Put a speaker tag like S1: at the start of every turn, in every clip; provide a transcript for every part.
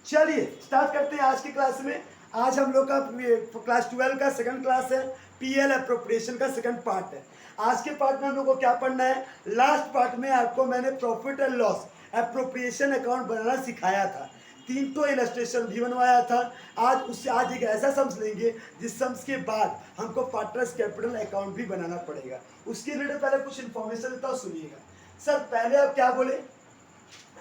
S1: चलिए स्टार्ट करते हैं आज की क्लास में। आज हम लोग का क्लास 12 का सेकंड क्लास है, पीएल अप्रोप्रिएशन का सेकंड पार्ट है। आज के पार्ट में हम लोग को क्या पढ़ना है, लास्ट पार्ट में आपको मैंने profit and loss appropriation account बनाना सिखाया था, 3 तो इलस्ट्रेशन भी बनवाया था। आज एक ऐसा सम्स लेंगे जिस सम्स के बाद हमको पार्टनर्स कैपिटल अकाउंट भी बनाना पड़ेगा। उसके रिलेटेड पहले कुछ इन्फॉर्मेशन देता हूँ, सुनिएगा। सर पहले आप क्या बोले,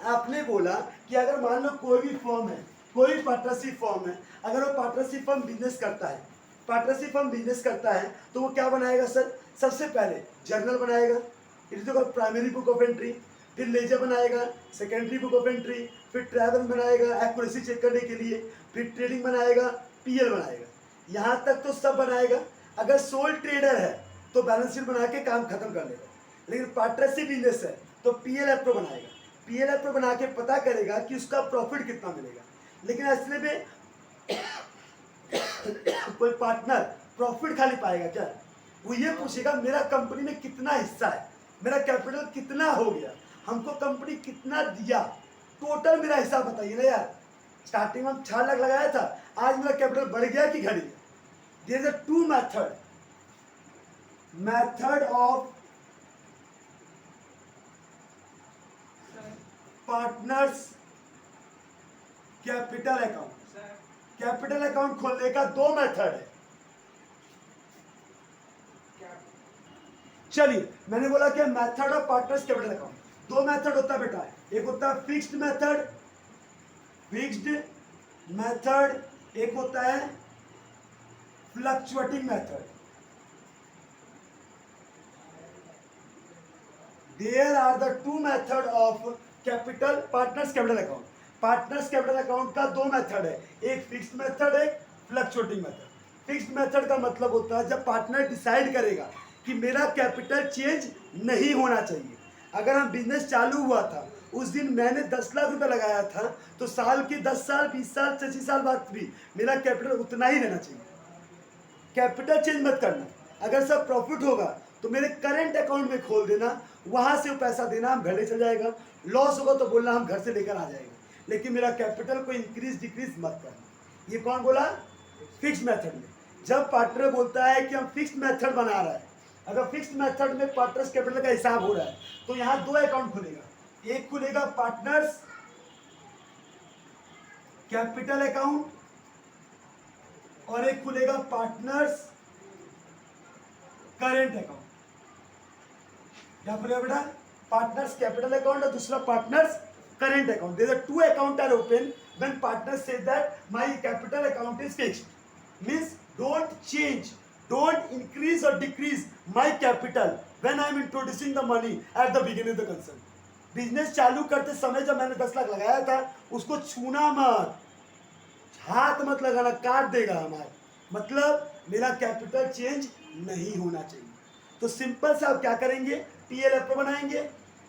S1: आपने बोला कि अगर मान लो कोई भी फर्म है, कोई पार्टनरशिप फर्म है, अगर वो पार्टनरशिप फर्म बिजनेस करता है, पार्टनरशिप फर्म बिजनेस करता है तो वो क्या बनाएगा सर, सबसे पहले जर्नल बनाएगा, it is called primary book of entry, फिर लेजर बनाएगा, सेकेंडरी बुक ऑफ एंट्री, फिर ट्रैवल बनाएगा एक्यूरेसी चेक करने के लिए, फिर ट्रेडिंग बनाएगा, पीएल बनाएगा। यहाँ तक तो सब बनाएगा। अगर सोल ट्रेडर है तो बैलेंस शीट बना के काम खत्म कर लेगा, लेकिन पार्टनरशिप बिजनेस है तो पीएल एप्रो बनाएगा। पीएल एप्रो बना के पता करेगा कि उसका प्रॉफिट कितना मिलेगा। लेकिन असली में कोई पार्टनर प्रॉफिट खाली पाएगा क्या, वो ये पूछेगा मेरा कंपनी में कितना हिस्सा है, मेरा कैपिटल कितना हो गया, हमको कंपनी कितना दिया, टोटल मेरा हिसाब बताइए ना यार। स्टार्टिंग में 6 लाख लगाया था, आज मेरा कैपिटल बढ़ गया कि घट गया। There is a two method of partners capital account. Capital account खोलने का 2 मेथड है। चलिए मैंने बोला कि method of partners capital account, 2 method होता है बेटा। एक होता है फिक्स्ड मेथड, एक होता है fluctuating method. There are the 2 method of capital partners capital account. Partners capital account का 2 मेथड है, एक फिक्स्ड मेथड, एक फ्लक्चुएटिंग मेथड। फिक्स्ड मेथड का मतलब होता है जब पार्टनर डिसाइड करेगा कि मेरा कैपिटल चेंज नहीं होना चाहिए। अगर हम बिजनेस चालू हुआ था उस दिन मैंने 10 लाख रुपए लगाया था, तो साल के 10 साल 20 साल 25 साल बाद भी मेरा कैपिटल उतना ही रहना चाहिए। कैपिटल चेंज मत करना। अगर सब प्रॉफिट होगा तो मेरे करंट अकाउंट में खोल देना, वहां से वो पैसा देना, हम घर ले चल जाएगा। लॉस होगा तो बोलना हम घर से लेकर आ जाएगा, लेकिन मेरा कैपिटल को इंक्रीज डिक्रीज मत करना। ये कौन बोला, फिक्स्ड मेथड में। जब पार्टनर बोलता है कि हम फिक्स्ड मेथड बना रहा है, अगर फिक्स्ड मेथड में पार्टनर्स कैपिटल का हिसाब हो रहा है तो यहाँ 2 अकाउंट खुलेगा, एक खुलेगा पार्टनर्स कैपिटल अकाउंट और एक खुलेगा पार्टनर्स करंट अकाउंट। क्या खुलेगा बेटा, पार्टनर्स कैपिटल अकाउंट और दूसरा partners current account. There are 2 account are open when partner से that my capital account is fixed, means don't change, don't increase or decrease my capital when I am introducing the money at the beginning of the concern। Business चालू करते समय जब मैंने 10 लाख लगाया था उसको छूना मत, हाथ मत लगाना, काट देगा हमारे, मतलब मेरा कैपिटल चेंज नहीं होना चाहिए। तो सिंपल से आप क्या करेंगे, पीएल एप्रो बनाएंगे,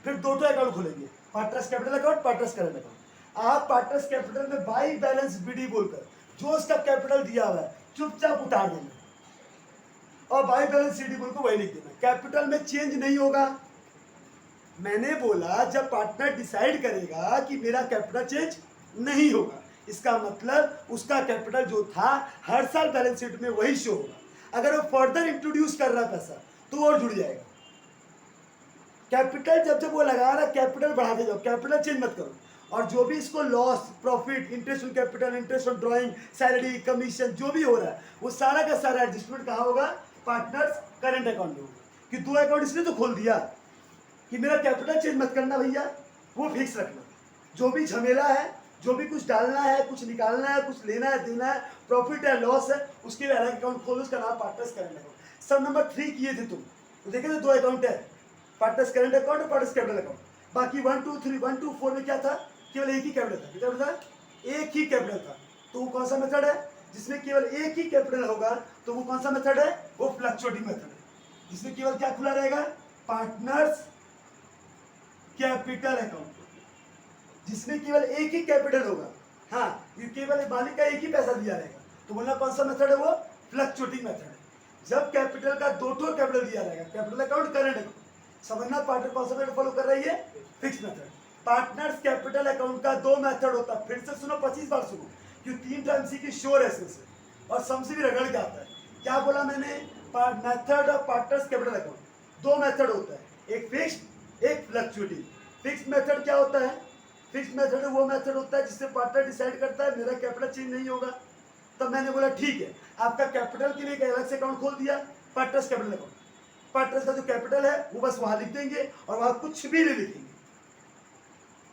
S1: फिर 2 अकाउंट खोलेंगे, partners capital account, partners current account. आप पार्टनर्स कैपिटल में बाई बैलेंस बीडी बोलकर जो उसका कैपिटल दिया हुआ है चुपचाप उतार देना और बाई बैलेंस सीडी बोल को वही लिख देना, कैपिटल में चेंज नहीं होगा। मैंने बोला जब पार्टनर डिसाइड करेगा कि मेरा कैपिटल चेंज नहीं होगा, इसका मतलब उसका कैपिटल जो था हर साल बैलेंस शीट में वही शो होगा। अगर वो फर्दर इंट्रोड्यूस कर रहा है पैसा तो और जुड़ जाएगा। कैपिटल जब वो लगा रहा है कैपिटल बढ़ाते जाओ, कैपिटल चेंज मत करो। और जो भी इसको loss, profit, interest on capital, interest on drawing, salary, commission जो भी हो रहा है वो सारा का सारा एडजस्टमेंट कहाँ होगा, पार्टनर्स करंट अकाउंट में होगा। कि 2 अकाउंट इसलिए तो खोल दिया कि मेरा कैपिटल चेंज मत करना भैया, वो फिक्स रखना। जो भी झमेला है, जो भी कुछ डालना है, कुछ निकालना है, कुछ लेना है, देना है, प्रॉफिट है, लॉस है, उसके लिए अलग अकाउंट खोलो, उसका नाम पार्टनर्स करंट अकाउंट। सब नंबर 3 किए थे तुम तो देखे थे 2 अकाउंट है, पार्टनर्स करंट अकाउंट और पार्टनर्स कैपिटल अकाउंट। बाकी 1 2 3 1 2 4 में क्या था, केवल एक ही कैपिटल था। क्या था, एक ही कैपिटल था। तो वो कौन सा मेथड है, जिसमें केवल एक ही कैपिटल होगा तो वो कौन सा मेथड है, वो फ्लक्चुएटिंग मेथड है, जिसमें केवल क्या खुला रहेगा, पार्टनर्स कैपिटल अकाउंट, जिसमें केवल एक ही कैपिटल होगा। हाँ, ये केवल मालिक का एक ही पैसा दिया रहेगा, तो बोलना कौन सा मेथड है, वो फ्लक्चुएटिंग मेथड है। जब कैपिटल का 2 कैपिटल दिया रहेगा, कैपिटल अकाउंट, करंट अकाउंट, समझना पार्टनर कौन सा मेथड फॉलो कर रही है, fix method. Partners capital account का दो मेथड होता है, फिर से सुनो, 25 बार सुनो, क्यों 3 टाइम सी की श्योर है इसमें से, और सम से भी रगड़ के आता है। क्या बोला मैंने? Method of partners capital account, दो मेथड होता है, एक फिक्स्ड एक फ्लक्चुएटिंग। फिक्स्ड मेथड क्या होता है? फिक्स्ड मेथड वो मेथड होता है जिससे पार्टनर डिसाइड करता है मेरा कैपिटल चेंज नहीं होगा। तब मैंने बोला ठीक है, आपका कैपिटल के लिए एक अलग से अकाउंट खोल दिया, पार्टनर्स कैपिटल अकाउंट। पार्टनर्स का जो कैपिटल है वो बस वहां लिख देंगे और वहां कुछ भी नहीं लिखेंगे,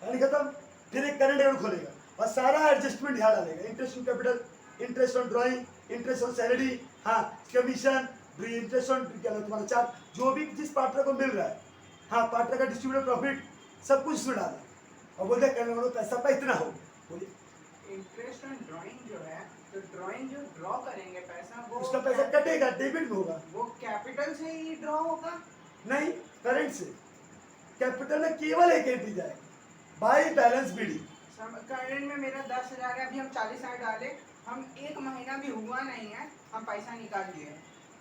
S1: यानी खत्म। फिर एक करंट अकाउंट खोलेगा और सारा एडजस्टमेंट यहाँ डालेगा, interest on capital, interest on drawing, interest on salary, हाँ कमीशन, इंटरेस्ट ऑन तुम्हारा चार्ज, जो भी जिस पार्टनर को मिल रहा है, हाँ पार्टनर का डिस्ट्रीब्यूटेड प्रॉफिट, सब कुछ इसमें डाला और बोलते हैं पैसा का इतना हो। बोलिए
S2: इंटरेस्ट ऑन ड्राइंग जो है, तो ड्राइंग जो ड्रॉ करेंगे पैसा, वो
S1: उसका पैसा कटेगा, डेबिट में होगा।
S2: वो कैपिटल से ही ड्रॉ होगा?
S1: नहीं, करंट से। कैपिटल में केवल एक एंट्री जाएगा, बाय बैलेंस बीडी।
S2: करंट में मेरा 10,000 है, अभी हम 40,000 डाले, हम एक महीना भी हुआ नहीं है, हम पैसा निकाल लिए,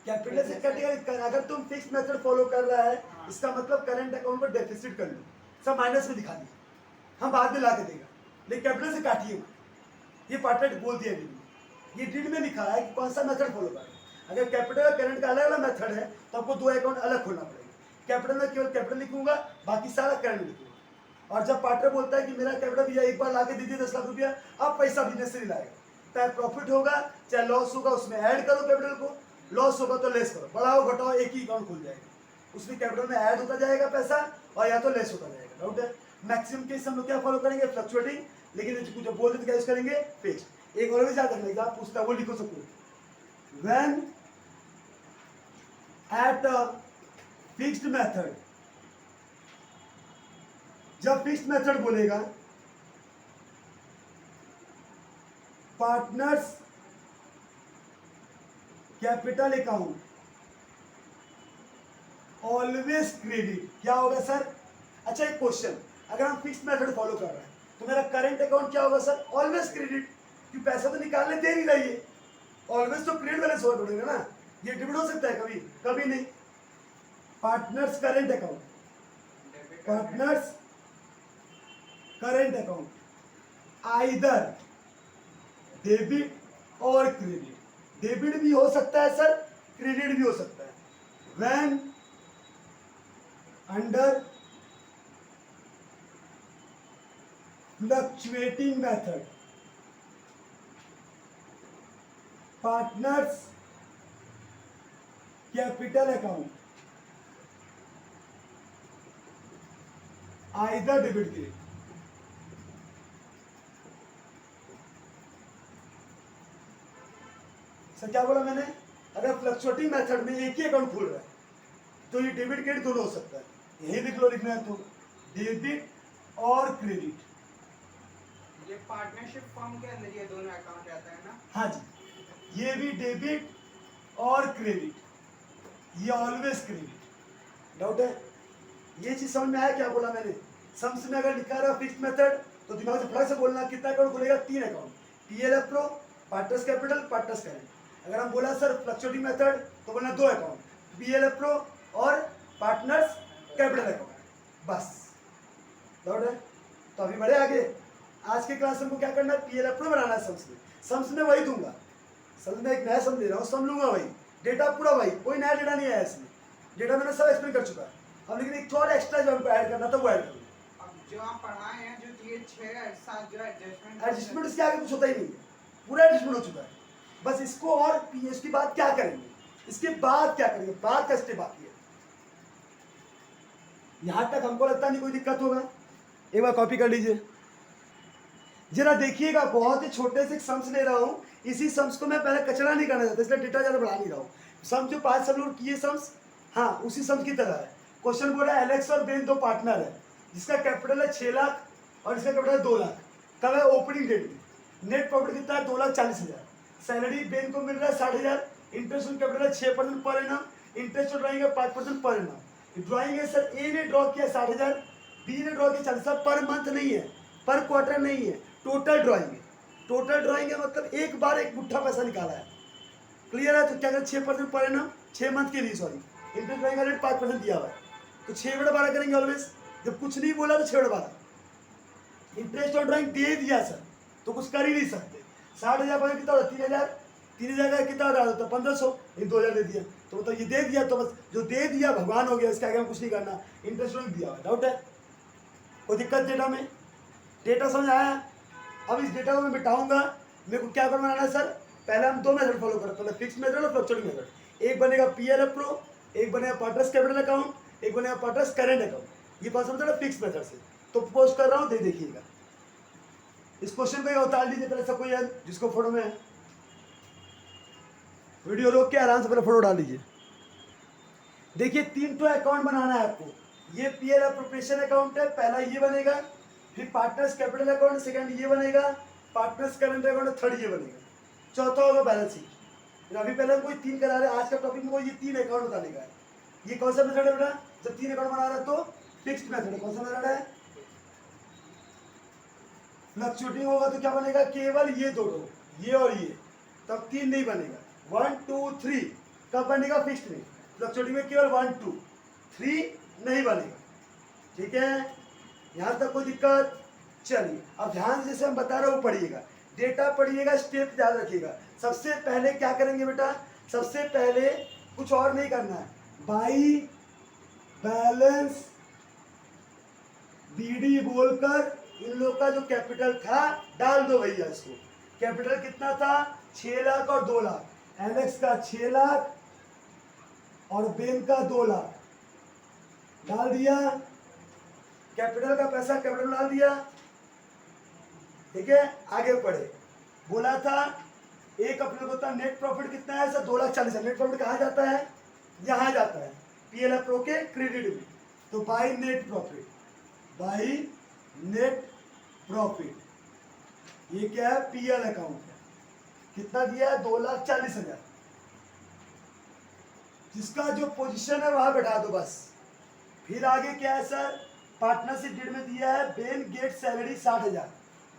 S1: कैपिटल से कटेगा। अगर तुम फिक्स मेथड फॉलो कर रहा है, इसका मतलब करंट अकाउंट को डेफिसिट कर लो, सब माइनस में दिखा दिया, हम बाद में ला के देगा, लेकिन कैपिटल से काटिए। ये पार्टनर बोल दिया डीड में, ये डीड में लिखा है कि कौन सा मेथड फॉलो करें। अगर कैपिटल और करंट का अलग अलग मेथड है तो आपको दो अकाउंट अलग खोलना पड़ेगा। कैपिटल में केवल कैपिटल लिखूंगा, बाकी सारा करंट लिखूंगा। और जब पार्टनर बोलता है कि मेरा कैपिटल भैया एक बार ला के दीजिए 10 लाख रुपया, अब पैसा बिजनेस से नहीं लाएगा, चाहे प्रॉफिट होगा चाहे लॉस होगा, उसमें ऐड करो कैपिटल को, लॉस होगा तो लेस करो, बढ़ाओ घटाओ, एक ही अकाउंट खुल जाएगा, उसमें कैपिटल में ऐड होता जाएगा पैसा और या तो लेस होता जाएगा। डाउट है? मैक्सिमम केस हम लोग क्या फॉलो करेंगे? फ्लक्चुएटिंग, लेकिन कुछ बोल देते क्या यूज करेंगे? फिक्स्ड। एक और भी याद रखना, एग्जाम पूछता है वो लिखो सबको। When at a fixed method, जब फिक्स्ड मेथड बोलेगा partners capital account always credit, क्या होगा सर? अच्छा एक क्वेश्चन, अगर हम फिक्स्ड मेथड फॉलो कर रहे हैं तो मेरा करंट अकाउंट क्या होगा सर? ऑलवेज क्रेडिट, क्योंकि पैसा तो निकालने दे नहीं रही है, ऑलवेज तो क्रेडिट बैलेंस होगा पड़ेगा ना, ये डेबिट हो सकता है कभी कभी नहीं। Partners current account, partners current account either debit और क्रेडिट, डेबिट भी हो सकता है सर, क्रेडिट भी हो सकता है। When under fluctuating method, partners capital account either debit credit. Sir क्या बोला मैंने? अगर फ्लक्चुएटिंग मेथड में एक ही अकाउंट खुल रहा है तो ये डेबिट क्रेडिट दोनों हो सकता है, यही लिख लो, लिखना है तो डेबिट और क्रेडिट।
S2: ये पार्टनरशिप फर्म के अंदर ये दोनों अकाउंट रहता है ना?
S1: हाँ जी, ये भी डेबिट और क्रेडिट, ये ऑलवेज क्रेडिट। डाउट है? ये चीज समझ में आया क्या बोला मैंने? सम्स में अगर लिखा रहा फिक्स्ड मेथड तो दिमाग से फटाक से बोलना, कितना अकाउंट खुलेगा? 3 account, PLF pro, partners capital, partners current. अगर हम बोला सर फ्लक्चुएटिंग मेथड तो बोलना 2 अकाउंट, पीएलएफ प्रो और पार्टनर्स कैपिटल अकाउंट, बस। डाउट है? तो अभी बढ़े आगे। आज के क्लास हमको क्या करना है? पीएलएफ प्रो बनाना है सम्स में। सम्स में वही दूंगा, सम्स में एक नया सम दे रहा हूँ, सम लूंगा वही, डेटा पूरा वही, कोई नया डेटा नहीं आया इसमें, डेटा मैंने सब एक्सप्लेन कर चुका है। अब लेकिन एक थोड़ा एक्स्ट्रा जो हमको ऐड करना था वो ऐड करूँगा।
S2: अब जो आप पढ़ाए हैं, जो ये 6-7 जो
S1: एडजस्टमेंट इसके आगे कुछ होता ही नहीं है, पूरा एडजस्टमेंट हो चुका है। बस इसको और इसके बाद क्या करेंगे, इसके बाद क्या करेंगे, बाद का स्टेप बाकी है। यहां तक हमको लगता नहीं कोई दिक्कत होगा। एक बार कॉपी कर लीजिए, जरा देखिएगा, बहुत ही छोटे से सम्स ले रहा हूँ, इसी सम्स को मैं पहले कचरा नहीं करना चाहता, इसलिए डेटा ज़्यादा बढ़ा नहीं रहा हूँ। सम्स जो 5 सब लोग किए सम्स, हाँ उसी सम्स की तरह है। क्वेश्चन बोला एलेक्स और बेन 2 पार्टनर है, जिसका कैपिटल है 6 लाख और इसका कैपिटल है 2 लाख। कब है? ओपनिंग डेट में। नेट प्रॉफिट कितना है? 2,40,000। सैलरी बेन को मिल रहा है 60,000, इंटरेस्ट ऑन कैपिटल है 6% per annum, interest on drawing है 5% पर एनम। ड्राइंग है सर, ए ने ड्रॉ किया 60,000, बी ने ड्रॉ किया 40,000, पर मंथ नहीं है, पर क्वार्टर नहीं है, टोटल ड्राइंग है। टोटल ड्राइंग है मतलब एक बार एक मुट्ठा पैसा निकाला है। क्लियर है? तो क्या करें? 6% पर एनम, 6 मंथ के लिए, सॉरी, इंटरेस्ट ड्राइंग का रेट 5% दिया हुआ है, तो 6/12 करेंगे ऑलवेज। जब कुछ नहीं बोला तो 6/12, इंटरेस्ट ऑन ड्राइंग दे दिया सर, तो कुछ कर ही नहीं सकते। 60,000 पर कितना होता? 3,000, 3,000 का कितना होता? 1,500, ये 2,000 दे दिया, तो मतलब ये दे दिया, तो बस जो दे दिया भगवान हो गया, इसके आगे हम कुछ नहीं करना। इंटरेस्ट ऑन दिया हुआ, डाउट है? कोई दिक्कत डेटा में? डेटा समझ आया? अब इस डेटा को मैं बिठाऊंगा, मेरे को क्या कर बनाना है सर? पहले हम दो मेथड फॉलो करें, पहले फिक्स मेथड और फ्लक्चुएटिंग मेथड। एक बनेगा पीएल प्रो, एक बनेगा पार्टनर्स कैपिटल अकाउंट, एक बनेगा पार्टनर्स करेंट अकाउंट। ये कौन सा मेथड है? फिक्स मेथड से। तो पोस्ट कर रहा हूँ, देखिएगा इस क्वेश्चन को उतार लीजिए पहले सबको, यार जिसको फोटो में है, वीडियो रोक के आराम से पहले फोटो डाल लीजिए। देखिए 3 तो अकाउंट बनाना है आपको। ये पीएल अप्रोप्रिएशन अकाउंट है, पहला ये बनेगा, फिर पार्टनर्स कैपिटल अकाउंट, सेकंड ये बनेगा, पार्टनर्स करंट अकाउंट, थर्ड ये बनेगा, चौथा होगा बैलेंस शीट। अभी पहले हम कोई 3 करा रहे हैं, आज का टॉपिक में ये 3 अकाउंट बताने का है। ये कौन सा मेथड है बेटा? जब 3 अकाउंट बना रहा है तो फिक्स्ड मेथड है। कौन सा मेथड है? फ्लक्चुएटिंग होगा तो क्या बनेगा? केवल ये दोनों, ये और ये, तब 3 नहीं बनेगा। 1 2 3 कब बनेगा? फिक्स्ड में। फ्लक्चुएटिंग में केवल 1 2 3 नहीं बनेगा। ठीक है, यहाँ तक कोई दिक्कत? चलिए अब ध्यान से जैसे हम बता रहे हो पढ़िएगा, डेटा पढ़िएगा, स्टेप याद रखिएगा। सबसे पहले क्या करेंगे बेटा? सबसे पहले कुछ और नहीं करना है, बाई बैलेंस बीडी बोलकर इन लोग का जो कैपिटल था डाल दो भैया। इसको कैपिटल कितना था? 6 लाख और 2 लाख। एलेक्स का 6 लाख और बेन का 2 लाख डाल दिया। कैपिटल का पैसा कैपिटल डाल दिया। ठीक है, आगे बढ़े। बोला था एक अपने को था नेट प्रॉफिट कितना है सर? 2,40,000। नेट प्रॉफिट कहाँ जाता है? यहाँ जाता है पीएल प्रो के क्रेडिट में। तो by net profit, by net profit, ये क्या है? पीएल अकाउंट है। कितना दिया है? 2,40,000। जिसका जो पोजीशन है वहां बैठा दो बस। फिर आगे क्या है सर? पार्टनरशिप डीड में दिया है Ben get salary 60,000।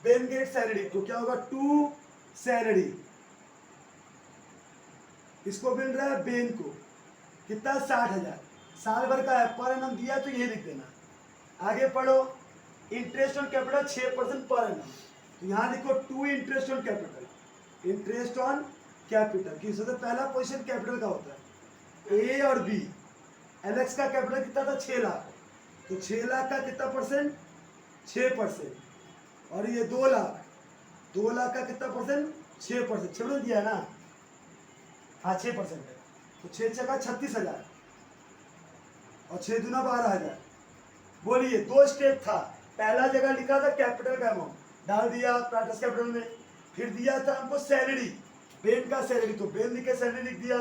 S1: Ben get salary तो क्या होगा? To salary. इसको मिल रहा है बेन को कितना? 60,000। साल भर का है, पर एनम दिया तो ये लिख देना। आगे पढ़ो। Interest on capital 6% per annum, तो यहाँ लिखो to interest on capital. Interest on capital की सबसे पहला पोजीशन कैपिटल का होता है, ए और बी। एलेक्स का कैपिटल कितना था? 6 लाख, तो 6 लाख का कितना परसेंट? 6%। और ये 2 लाख, 2 लाख का कितना परसेंट? 6%। 6% दिया है ना? हाँ 6% है, तो 6 छक्का 36,000 और 6 दूना 12,000। बोलिए 2 स्टेप था। पहला जगह लिखा था कैपिटल का अमाउंट, डाल दिया पार्टनर्स कैपिटल में। फिर दिया था हमको सैलरी, बेन का सैलरी, तो बेन लिख के सैलरी लिख दिया।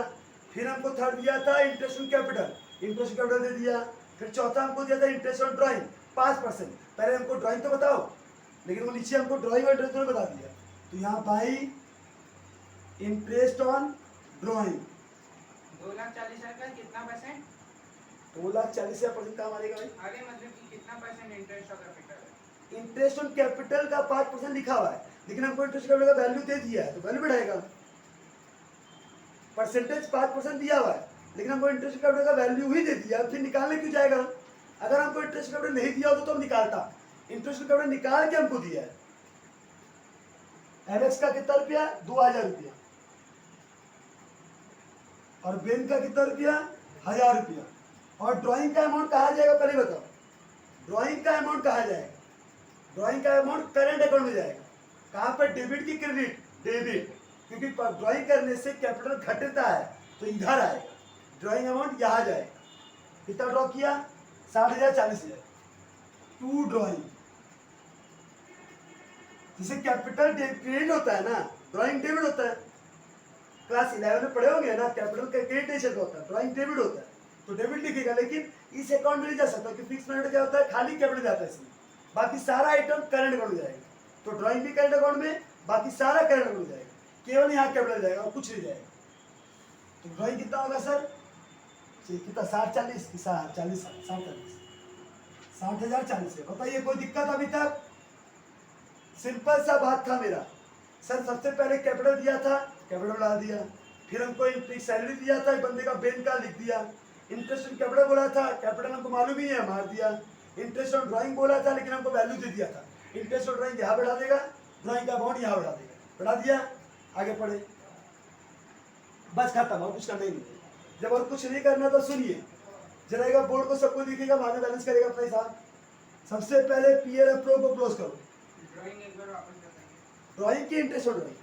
S1: फिर हमको थर्ड दिया था interest on capital, interest capital दे दिया। फिर चौथा हमको दिया था इंटरेस्ट ऑन ड्राइंग 5%। पहले हमको ड्राइंग तो बताओ, लेकिन वो नीचे हमको ड्राइंग और इंटरेस्ट बता दिया। तो यहाँ बाई इंटरेस्ट ऑन ड्राइंग
S2: 2,40,000 का कितना परसेंट?
S1: 2,40,000% कहाँ मारेगा भाई?
S2: अरे मतलब कि कितना परसेंट इंटरेस्ट ऑन कैपिटल है?
S1: इंटरेस्ट ऑन कैपिटल का 5% लिखा हुआ है, लेकिन हमको इंटरेस्ट कैपिटल का वैल्यू दे दिया है, तो वैल्यू बढ़ाएगा। परसेंटेज 5% दिया हुआ है, लेकिन हमको इंटरेस्ट कैपिटल का वैल्यू ही दे दिया, फिर निकालने क्यों जाएगा? अगर हमको इंटरेस्ट कैपिटल नहीं दिया होता तो हम निकालता। इंटरेस्ट कैपिटल निकाल के हमको दिया है। एलेक्स का कितना रुपया? 2,000 रुपया। और बेन का कितना रुपया? 1,000 रुपया। और ड्राइंग का अमाउंट कहाँ जाएगा पहले बताओ? ड्राइंग का अमाउंट कहाँ जाएगा? ड्राइंग का अमाउंट करंट अकाउंट में जाएगा। कहाँ पर? डेबिट की क्रेडिट? डेबिट, क्योंकि ड्राइंग करने से कैपिटल घटता है, तो इधर आएगा। ड्राइंग अमाउंट यहाँ जाएगा। कितना ड्रॉ किया? 60,000 40,000। टू ड्राइंग, जिसे कैपिटल क्रेडिट होता है ना, ड्राइंग डेबिट होता है। क्लास 11 में पढ़े होंगे ना, कैपिटल का क्रेडिट नेचर का होता है, ड्राइंग डेबिट होता है, तो डेबिट लिखेगा। लेकिन इस अकाउंट में नहीं जा सकता, क्योंकि फिक्स मेथड क्या होता है? खाली कैपिटल जाता है इसमें, बाकी सारा आइटम करंट अकाउंट में जाएगा। तो ड्राइंग भी करंट अकाउंट में, बाकी सारा करंट अकाउंट में जाएगा, केवल यहाँ कैपिटल जाएगा और कुछ नहीं जाएगा। तो ड्राइंग कितना होगा सर? कितना? 60-40 की 40 60-40 60,000 40 है। बताइए कोई दिक्कत अभी तक? सिंपल सा बात था मेरा सर। सबसे पहले कैपिटल दिया था, कैपिटल डाल दिया। फिर हमको सैलरी दिया था, बंदे का बेन का लिख दिया। इंटरेस्ट ऑन कैपिटल बोला था, कैपिटल हमको मालूम ही है, मार दिया। इंटरेस्ट ऑन ड्राइंग बोला था, लेकिन हमको वैल्यू दे दिया था, इंटरेस्ट ऑन ड्राइंग यहाँ बढ़ा देगा, ड्राइंग का अमाउंट यहाँ बढ़ा देगा, बढ़ा दिया, आगे पढ़े, बस खत्म, और कुछ करना ही नहीं। जब और कुछ नहीं करना तो सुनिए, जलाएगा बोर्ड को, सबको दिखेगा, बाद में बैलेंस करेगा अपना हिसाब। सबसे पहले पीएल अप्रो को क्लोज करो।
S2: ड्राइंग एक बार वापस बताइए।
S1: ड्राइंग की interest on drawing,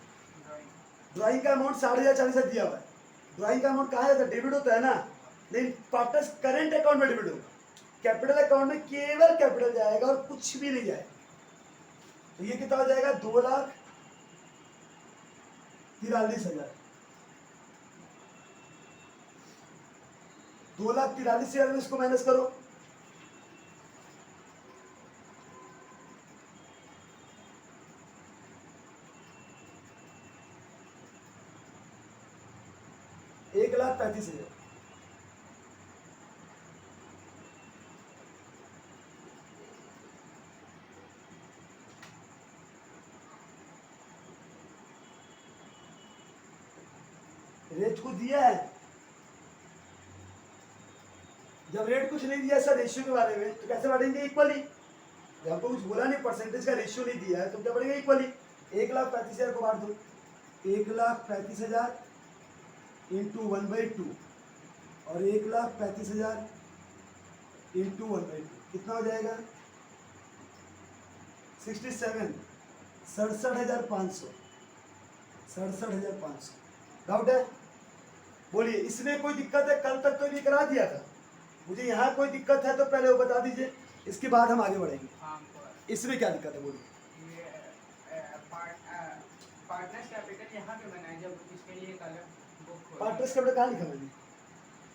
S2: drawing
S1: drawing का अमाउंट 60,000 40,000 दिया हुआ है। ड्राइंग का अमाउंट कहाँ जाता है, डेबिट होता है ना, लेकिन पार्टनर्स करंट अकाउंट में डेबिट होगा, कैपिटल अकाउंट में केवल कैपिटल जाएगा और कुछ भी नहीं जाएगा। तो ये कितना हो जाएगा, 2,43,000, 2,43,000 में इसको माइनस करो, एक 1,35,000। रेट को दिया है, जब रेट कुछ नहीं दिया सर रेशियो के बारे में, तो कैसे बांटेंगे, इक्वली। जब आपको कुछ बोला नहीं, परसेंटेज का रेशियो नहीं दिया है, तो क्या बढ़ेगा, इक्वली। 1,35,000 को बांट दो, 1,35,000 इंटू 1/2 और 1,35,000 इंटू 1/2 कितना हो जाएगा, 67, 67,500, 67,500। डाउट है, बोलिए, इसमें कोई दिक्कत है, कल तक तो ये करा दिया था, मुझे यहाँ कोई दिक्कत है तो पहले वो बता दीजिए, इसके बाद हम आगे बढ़ेंगे।
S2: हाँ,
S1: इसमें क्या दिक्कत है, बोलिए।
S2: ये पार्टनर्स कैपिटल यहाँ पे बना है, जब इसके लिए कल बुक
S1: पार्टनर्स कैपिटल कहाँ लिखा मैंने,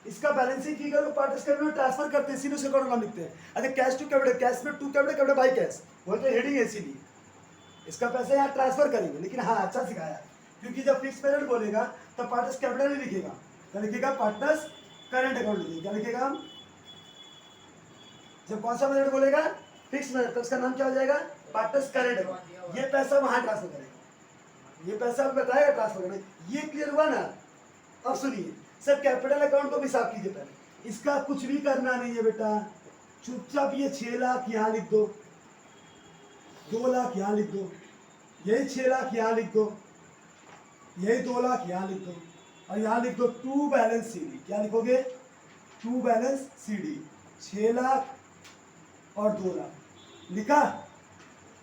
S1: इसका बैलेंसिंग की करो, पार्टनर्स कैपिटल में ट्रांसफर करते हैं, इसीलिए उसका अकाउंट नाम लिखते हैं। अगर कैश टू कैपिटल, कैश में to capital, capital by cash, वो तो हेडिंग है, इसीलिए इसका पैसा यहाँ ट्रांसफर करेंगे। लेकिन हाँ, अच्छा सिखाया, क्योंकि जब फिक्स पेरेंट बोलेगा तब पार्टनर्स कैपिटल नहीं लिखेगा, क्या लिखेगा, पार्टनर्स करंट अकाउंट लिखेगा। क्या लिखेगा, जब कौन सा मेथड बोलेगा, फिक्स मेथड, तो उसका नाम क्या हो जाएगा, पार्टनर्स करंट अकाउंट। ये पैसा वहां ट्रांसफर करेगा, ये पैसा आप बताएगा ट्रांसफर करना। ये क्लियर हुआ ना। अब सुनिए सर, कैपिटल अकाउंट को भी साफ कीजिए पहले, इसका कुछ भी करना नहीं है बेटा, चुपचाप ये 6 लाख यहाँ लिख दो, 2 लाख यहाँ लिख दो, यही 6 लाख यहाँ लिख दो, यही 2 लाख यहाँ लिख दो, और यहाँ लिख दो टू बैलेंस सीडी। क्या लिखोगे, टू बैलेंस सीडी, 6 लाख और 2 लाख लिखा।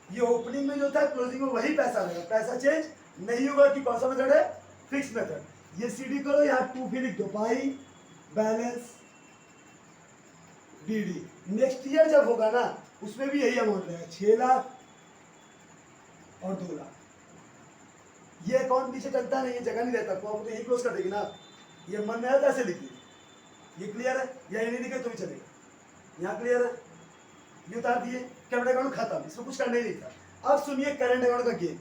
S1: ये ओपनिंग में जो था, क्लोजिंग में वही पैसा रहेगा, पैसा चेंज नहीं होगा। कि कौन सा मेथड है, फिक्स मेथड। ये सीडी करो, यहाँ 2 भी लिख दो, by balance DD. Next year जब होगा ना, उसमें भी यही अमाउंट रहेगा, 6 लाख और 2 लाख। ये अकाउंट पीछे चलता नहीं है, जगह नहीं रहता, तो आप तो यही क्लोज कर देगी ना। ये मन में आया ऐसे लिखिए, ये क्लियर है, या नहीं लिखे तो भी चलेगा। यहाँ क्लियर है, ये उतार दिए, कैपिटल अकाउंट खत्म, इसमें कुछ करना ही नहीं था। अब सुनिए करंट अकाउंट का गेम।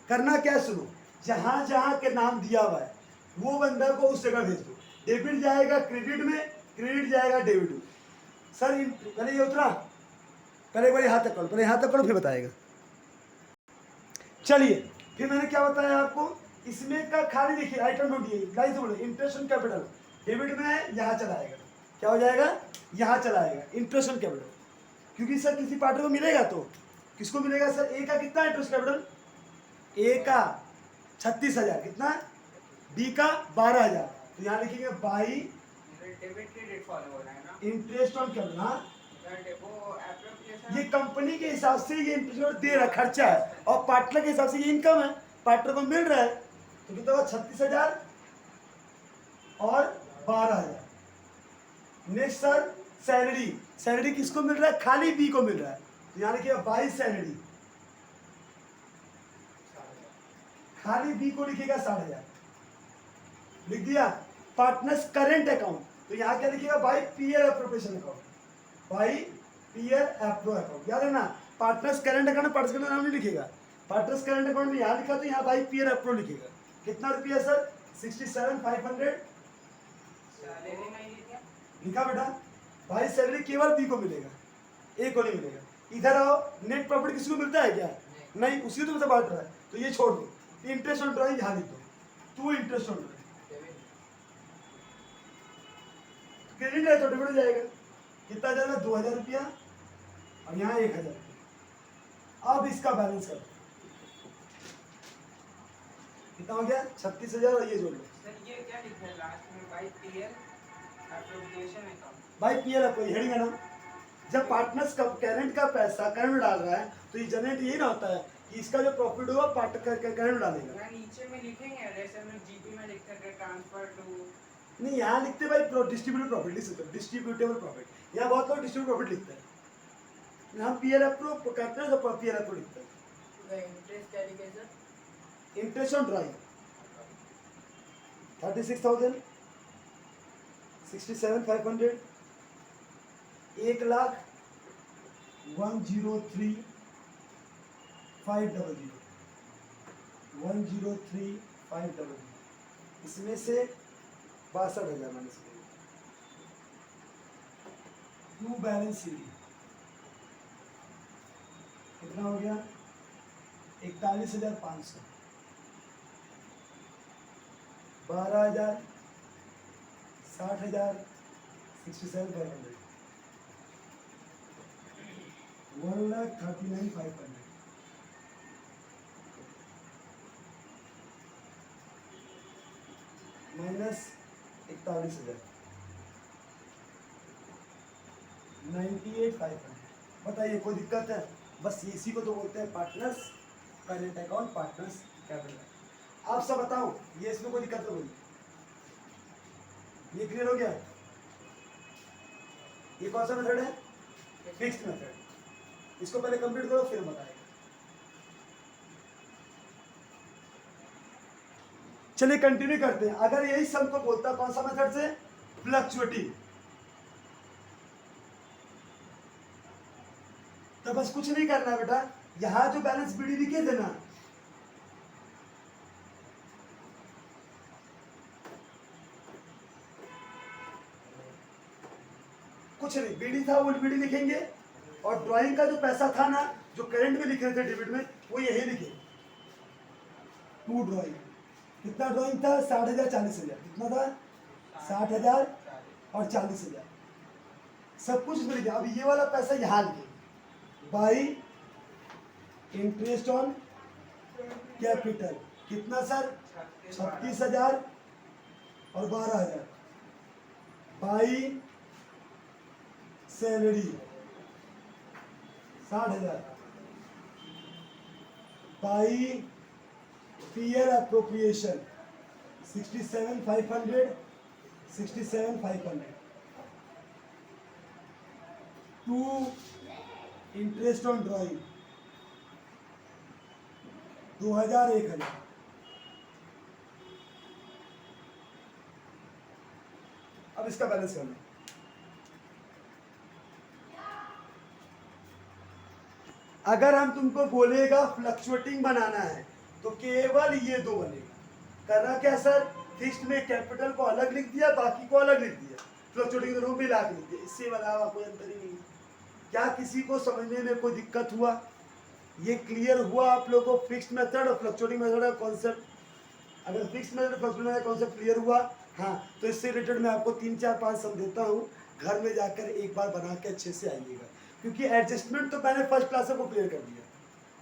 S1: करना क्या है, सुनो, जहां जहां के नाम दिया हुआ है वो बंदा को उस जगह भेज दो। डेबिट जाएगा क्रेडिट में, क्रेडिट जाएगा डेबिट में। सर पहले ये उतरा, पहले एक बार यहाँ तक करो, पहले यहाँ तक करो, फिर बताएगा। चलिए, फिर मैंने क्या बताया आपको, इसमें का खाली देखिए आइटम ढूंढिए, गाइस बोले इंटरेस्ट ऑन कैपिटल, डेबिट में यहाँ चला आएगा, क्या हो जाएगा, यहाँ चला आएगा इंटरेस्ट ऑन कैपिटल। क्योंकि सर किसी पार्टनर को मिलेगा तो किसको मिलेगा सर, ए का कितना इंटरेस्ट कैपिटल, ए का 36,000, कितना, बी का 12,000, तो यहाँ लिखेंगे बाई
S2: डेबिट क्रेडिट फॉलो हो रहा है ना,
S1: इंटरेस्ट ऑन कैपिटल। हाँ,
S2: वो एप्रोप्रिएशन
S1: ये कंपनी के हिसाब से ये इंटरेस्ट दे रहा है, खर्चा है, और पार्टनर के हिसाब से ये इनकम है, पार्टनर को मिल रहा है। तो कितना हुआ, 36,000 और 12,000। नेक्स्ट सर सैलरी, सैलरी किसको मिल रहा है, खाली बी को मिल रहा है, तो यहाँ लिखिए बाई सैलरी, खाली बी को लिखिएगा 60,000, लिख दिया। पार्टनर्स करेंट अकाउंट, तो यहाँ क्या लिखिएगा, बाई पीयर अप्रोप्रिएशन अकाउंट, बाई पीयर अप्रो अकाउंट। याद है ना, पार्टनर्स करेंट अकाउंट में पार्टनर्स का नाम नहीं लिखेगा, पार्टनर्स करेंट अकाउंट में यहाँ लिखा तो यहाँ बाई पीयर अप्रो लिखेगा। कितना रुपया सर, 67,500
S2: सैलरी नहीं लिखा,
S1: लिखा बेटा। भाई सैलरी केवल बी को मिलेगा, ए को नहीं मिलेगा। इधर आओ, नेट प्रॉफिट किसी को मिलता है क्या, नहीं, उसी तो बांट रहा है, तो ये छोड़ दो। इंटरेस्ट ऑन ड्राइंग यहाँ लिख दो, to interest on drawing, credit है तो डेबिट हो जाएगा। कितना जाएगा, 2,000 रुपया, और यहाँ 1,000 रुपया। अब इसका बैलेंस कर, कितना हो गया 36,000 और ये जोड़ लो।
S2: सर ये क्या लिखा है लास्ट में बाय पीएल एप्रोप्रिएशन अकाउंट?
S1: भाई पीएल है कोई हेडिंग है ना। जब पार्टनर्स का करंट का पैसा करंट में डाल रहा है तो ये जनरेट यही ना होता है कि इसका जो प्रॉफिट होगा पार्टनर करंट में डालेगा।
S2: यहाँ नीचे में लिखेंगे जैसे हम जीपी में लिखते हैं ट्रांसफर टू,
S1: नहीं यहाँ लिखते भाई डिस्ट्रीब्यूटेड प्रॉफिट लिख सकते हो, डिस्ट्रीब्यूटेबल प्रॉफिट। यहाँ बहुत लोग डिस्ट्रीब्यूटेड प्रॉफिट लिखते हैं, हम पीएल अप्रूव करते हैं तो पीएल अप्रूव लिखते हैं।
S2: इंटरेस्ट क्या लिखे सर?
S1: इंटरेस्ट ऑन ड्राइंग 36,000, 67,500, 1,103,500, 1,03,500, इसमें से 62,000 माइनस करेंगे। टू बैलेंस सीडी कितना हो गया 41,500, 12,000, 60,000, 67,500, 1,39,500, माइनस 41,000, 98,500। बताइए कोई दिक्कत है? बस इसी को तो बोलते हैं partners current account, partners capital. आप सब बताओ ये इसमें कोई दिक्कत तो नहीं? ये क्लियर हो गया? ये कौन सा मेथड है? Fixed method. इसको पहले कंप्लीट करो फिर बताएगा। चलिए कंटिन्यू करते हैं। अगर यही सम को बोलता कौन सा मेथड से? फ्लक्चुएटिंग। तो बस कुछ नहीं करना बेटा, यहां जो बैलेंस बीडी लिखे थे ना, कुछ नहीं, बीडी था वो बीडी लिखेंगे और ड्राइंग का जो पैसा था ना जो करंट में लिख रहे थे डेबिट में वो यही लिखे। टू ड्राइंग, कितना ड्राइंग था? 60,000, 40,000। कितना था? 60,000 और 40,000, सब कुछ इसमें लिखे। अब ये वाला पैसा यहाँ लिखे, बाई इंटरेस्ट ऑन कैपिटल। कितना सर? 36,000 और 12,000, by salary 60,000, by PL appropriation 67,500, 67,500, to interest on drawing 2,000, 1,000। अब इसका बैलेंस करना। अगर हम तुमको बोलेगा फ्लक्चुएटिंग बनाना है तो केवल ये दो बनेगा। करना क्या सर? फिक्स्ड में कैपिटल को अलग लिख दिया, बाकी को अलग लिख दिया, फ्लक्चुएटिंग दोनों मिला के लिख दिया। इससे अलावा कोई अंतर ही नहीं है। क्या किसी को समझने में कोई दिक्कत हुआ? ये क्लियर हुआ आप लोगों को? फिक्स्ड मेथड और फ्लक्चुएटिंग मेथड का कॉन्सेप्ट, अगर फिक्स्ड मेथड फ्लक्चुएटिंग का कॉन्सेप्ट क्लियर हुआ, हाँ, तो इससे रिलेटेड मैं आपको 3, 4, 5 सम देता हूँ, घर में जाकर एक बार बना के अच्छे से आइएगा, क्योंकि एडजस्टमेंट तो मैंने फर्स्ट क्लास को क्लियर कर दिया,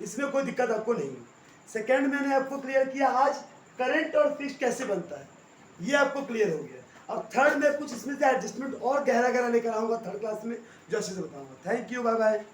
S1: इसमें कोई दिक्कत आपको नहीं है। सेकेंड मैंने आपको क्लियर किया आज करंट और फिक्स्ड कैसे बनता है, ये आपको क्लियर हो गया। अब थर्ड में कुछ इसमें से एडजस्टमेंट और गहरा गहरा लेकर आऊँगा थर्ड क्लास में, जो अच्छे से बताऊँगा। Thank you, bye bye.